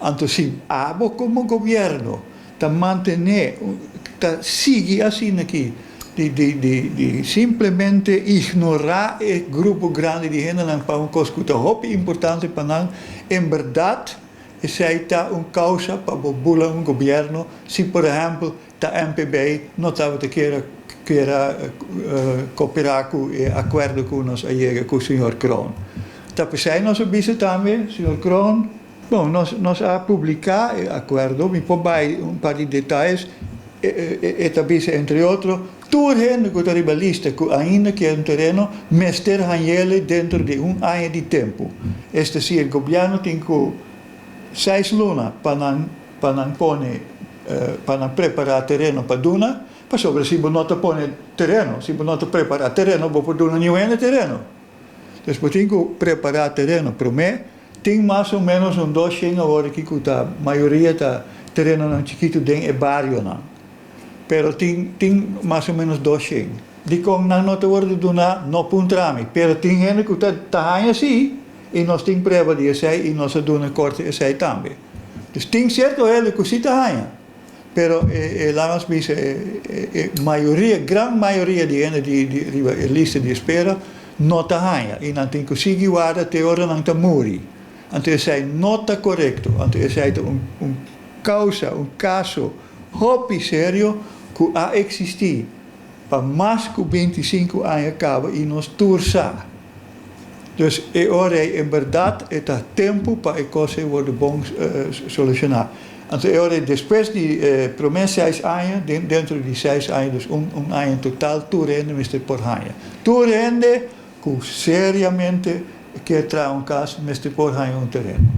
Entonces, abo como gobierno, ta mantener, ta sigue assim aqui, de simplesmente ignorar o grupo grande de gente para uma coisa que é importante para nós, em verdade, essa está uma causa para bular um governo, se por exemplo, a MPB não estava a querer cooperar com o acordo que nós chegamos com o Sr. Kroon. Tapi sai nosso vice também, Sr. Kroon, bom, nós a publicar o acordo, me pôr um par de detalhes, e entre outros, toda gente que está ribalista, que ainda que é um terreno, mester ele dentro de ano de tempo. Este sim, o governo tem 6 lunas para preparar terreno para Duna, para sobre se não te põe terreno, se não te preparar terreno, para Duna nenhum terreno. Então, tem que preparar terreno para mim, tem mais ou menos 200 agora que a maioria da terreno não chiquito tem é barrio não. Pero tem mais ou menos 200. De como não te word Duna não puntrami, pero tem gente que está assim e nós tem prova de esse e nós duna corte esse também. Então tem certo ele que se está pero lá nós vimos maioria, grande maioria de gente de lista de espera não está e não tem que seguir guarda até hora não está morrer. Então esse não está correto. Então esse é causa, caso muito sério que a existir para mais que 25 anos acaba e nos turçar. Dus ora em verdade está tempo para a coisa worden bom solucionar. Então ora depois de promessa 6 anos, dentro de 6 anos, ano total, tu rende Mr. Porhanha. Tu rende que seriamente quer trazer caso Mr. Porhanha terreno.